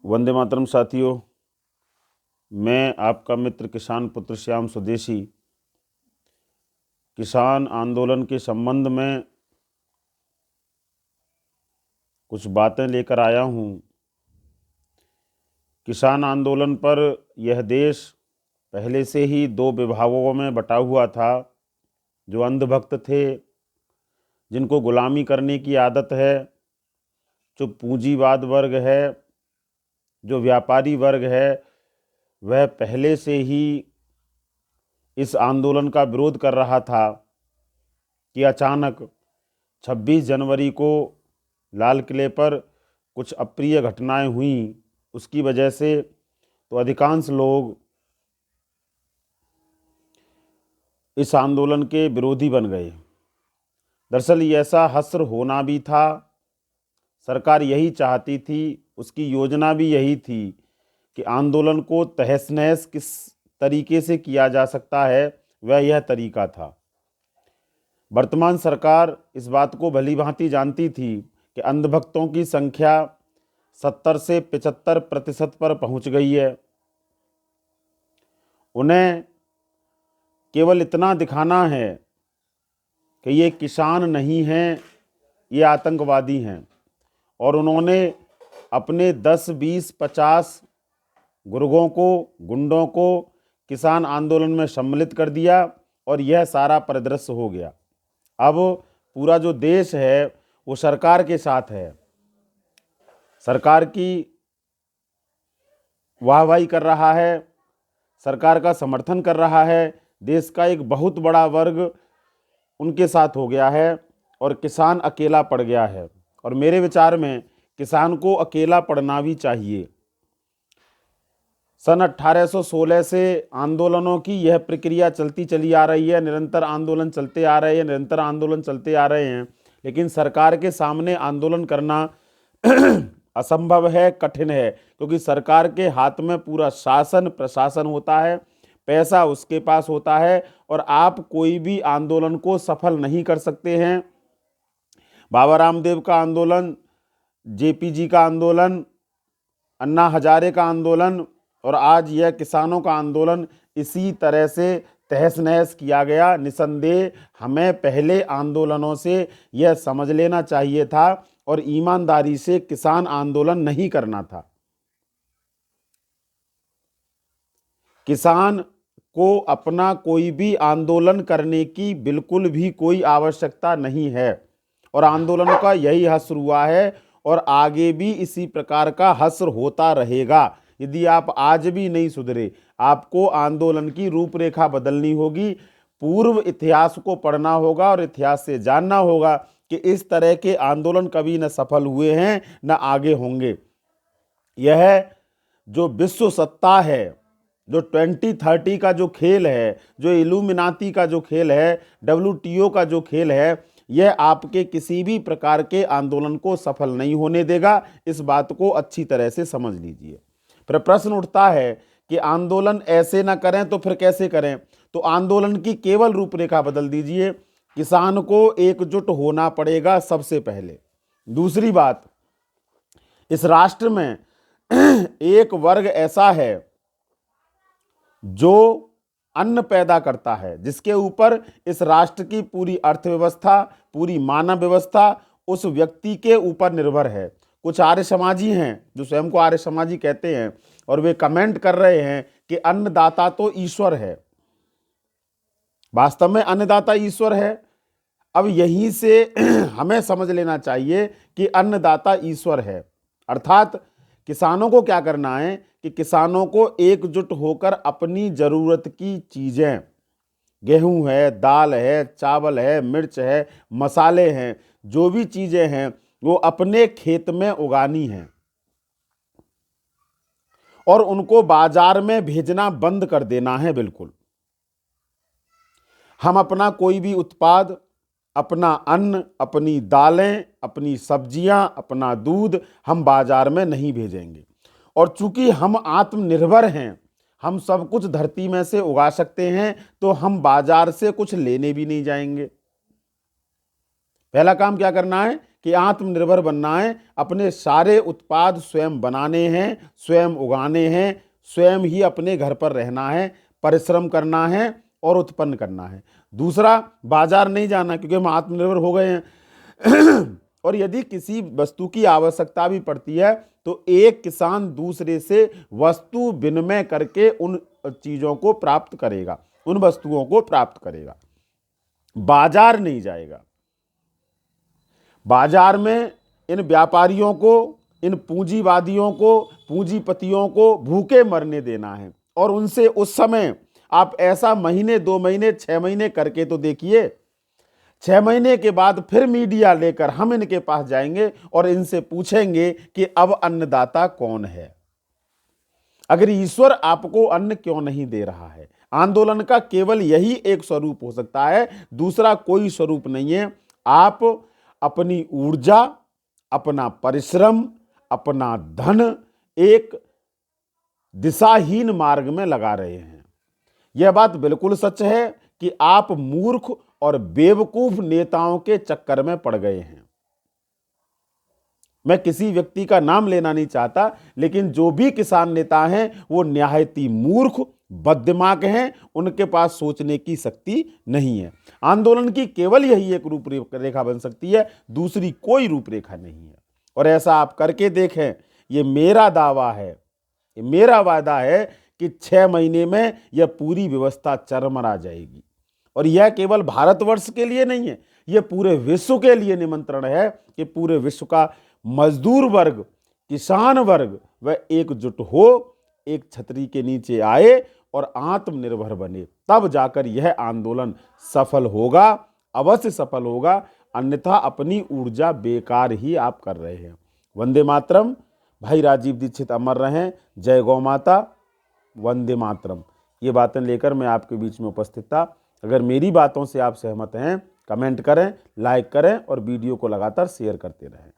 वंदे मातरम साथियों, मैं आपका मित्र किसान पुत्र श्याम स्वदेशी किसान आंदोलन के संबंध में कुछ बातें लेकर आया हूँ। किसान आंदोलन पर यह देश पहले से ही दो विभागों में बटा हुआ था। जो अंधभक्त थे, जिनको गुलामी करने की आदत है, जो पूंजीवाद वर्ग है, जो व्यापारी वर्ग है, वह पहले से ही इस आंदोलन का विरोध कर रहा था कि अचानक 26 जनवरी को लाल किले पर कुछ अप्रिय घटनाएं हुई। उसकी वजह से तो अधिकांश लोग इस आंदोलन के विरोधी बन गए। दरअसल ये ऐसा हश्र होना भी था। सरकार यही चाहती थी, उसकी योजना भी यही थी कि आंदोलन को तहस नहस किस तरीके से किया जा सकता है, वह यह तरीका था। वर्तमान सरकार इस बात को भली भांति जानती थी कि अंधभक्तों की संख्या 70 से 75% पर पहुंच गई है। उन्हें केवल इतना दिखाना है कि ये किसान नहीं हैं, ये आतंकवादी हैं। और उन्होंने अपने 10, 20, 50 गुंडों को किसान आंदोलन में सम्मिलित कर दिया और यह सारा परिदृश्य हो गया। अब पूरा जो देश है वो सरकार के साथ है, सरकार की वाहवाही कर रहा है, सरकार का समर्थन कर रहा है। देश का एक बहुत बड़ा वर्ग उनके साथ हो गया है और किसान अकेला पड़ गया है। और मेरे विचार में किसान को अकेला पड़ना भी चाहिए। सन 1816 से आंदोलनों की यह प्रक्रिया चलती चली आ रही है। निरंतर आंदोलन चलते आ रहे हैं, निरंतर आंदोलन चलते आ रहे हैं। लेकिन सरकार के सामने आंदोलन करना असंभव है, कठिन है, क्योंकि सरकार के हाथ में पूरा शासन प्रशासन होता है, पैसा उसके पास होता है और आप कोई भी आंदोलन को सफल नहीं कर सकते हैं। बाबा रामदेव का आंदोलन, जेपीजी का आंदोलन, अन्ना हजारे का आंदोलन और आज यह किसानों का आंदोलन इसी तरह से तहस नहस किया गया। निसंदेह हमें पहले आंदोलनों से यह समझ लेना चाहिए था और ईमानदारी से किसान आंदोलन नहीं करना था। किसान को अपना कोई भी आंदोलन करने की बिल्कुल भी कोई आवश्यकता नहीं है और आंदोलन का यही हश्र हुआ है और आगे भी इसी प्रकार का हश्र होता रहेगा। यदि आप आज भी नहीं सुधरे, आपको आंदोलन की रूपरेखा बदलनी होगी, पूर्व इतिहास को पढ़ना होगा और इतिहास से जानना होगा कि इस तरह के आंदोलन कभी न सफल हुए हैं न आगे होंगे। यह जो विश्व सत्ता है, जो 2030 का जो खेल है, जो इल्यूमिनाती का जो खेल है, WTO का जो खेल है, यह आपके किसी भी प्रकार के आंदोलन को सफल नहीं होने देगा। इस बात को अच्छी तरह से समझ लीजिए। फिर प्रश्न उठता है कि आंदोलन ऐसे ना करें तो फिर कैसे करें? तो आंदोलन की केवल रूपरेखा बदल दीजिए। किसान को एकजुट होना पड़ेगा सबसे पहले। दूसरी बात, इस राष्ट्र में एक वर्ग ऐसा है जो अन्न पैदा करता है, जिसके ऊपर इस राष्ट्र की पूरी अर्थव्यवस्था, पूरी मानव व्यवस्था उस व्यक्ति के ऊपर निर्भर है। कुछ आर्य समाजी हैं जो स्वयं को आर्य समाजी कहते हैं और वे कमेंट कर रहे हैं कि अन्नदाता तो ईश्वर है। वास्तव में अन्नदाता ईश्वर है। अब यहीं से हमें समझ लेना चाहिए कि अन्नदाता ईश्वर है। अर्थात किसानों को क्या करना है कि किसानों को एकजुट होकर अपनी जरूरत की चीजें, गेहूं है, दाल है, चावल है, मिर्च है, मसाले हैं, जो भी चीजें हैं वो अपने खेत में उगानी है और उनको बाजार में भेजना बंद कर देना है। बिल्कुल, हम अपना कोई भी उत्पाद, अपना अन्न, अपनी दालें, अपनी सब्जियां, अपना दूध हम बाजार में नहीं भेजेंगे। और चूंकि हम आत्मनिर्भर हैं, हम सब कुछ धरती में से उगा सकते हैं, तो हम बाजार से कुछ लेने भी नहीं जाएंगे। पहला काम क्या करना है कि आत्मनिर्भर बनना है, अपने सारे उत्पाद स्वयं बनाने हैं, स्वयं उगाने हैं, स्वयं ही अपने घर पर रहना है, परिश्रम करना है और उत्पन्न करना है। दूसरा, बाजार नहीं जाना, क्योंकि हम आत्मनिर्भर हो गए हैं। और यदि किसी वस्तु की आवश्यकता भी पड़ती है तो एक किसान दूसरे से वस्तु विनिमय करके उन चीजों को प्राप्त करेगा, उन वस्तुओं को प्राप्त करेगा, बाजार नहीं जाएगा। बाजार में इन व्यापारियों को, इन पूंजीवादियों को, पूंजीपतियों को भूखे मरने देना है। और उनसे उस समय आप ऐसा महीने, 2 महीने, 6 महीने करके तो देखिए। 6 महीने के बाद फिर मीडिया लेकर हम इनके पास जाएंगे और इनसे पूछेंगे कि अब अन्नदाता कौन है, अगर ईश्वर आपको अन्न क्यों नहीं दे रहा है। आंदोलन का केवल यही एक स्वरूप हो सकता है, दूसरा कोई स्वरूप नहीं है। आप अपनी ऊर्जा, अपना परिश्रम, अपना धन एक दिशाहीन मार्ग में लगा रहे हैं। यह बात बिल्कुल सच है कि आप मूर्ख और बेवकूफ नेताओं के चक्कर में पड़ गए हैं। मैं किसी व्यक्ति का नाम लेना नहीं चाहता, लेकिन जो भी किसान नेता हैं वो निहायत मूर्ख, बददिमाग हैं, उनके पास सोचने की शक्ति नहीं है। आंदोलन की केवल यही एक रूपरेखा बन सकती है, दूसरी कोई रूपरेखा नहीं है। और ऐसा आप करके देखें, ये मेरा दावा है, ये मेरा वादा है कि 6 महीने में यह पूरी व्यवस्था चरमरा जाएगी। और यह केवल भारतवर्ष के लिए नहीं है, यह पूरे विश्व के लिए निमंत्रण है कि पूरे विश्व का मजदूर वर्ग, किसान वर्ग वह एकजुट हो, एक छतरी के नीचे आए और आत्मनिर्भर बने। तब जाकर यह आंदोलन सफल होगा, अवश्य सफल होगा, अन्यथा अपनी ऊर्जा बेकार ही आप कर रहे हैं। वंदे मातरम। भाई राजीव दीक्षित अमर रहें। जय गौ माता। वंदे मातरम। ये बातें लेकर मैं आपके बीच में उपस्थित था। अगर मेरी बातों से आप सहमत हैं, कमेंट करें, लाइक करें और वीडियो को लगातार शेयर करते रहें।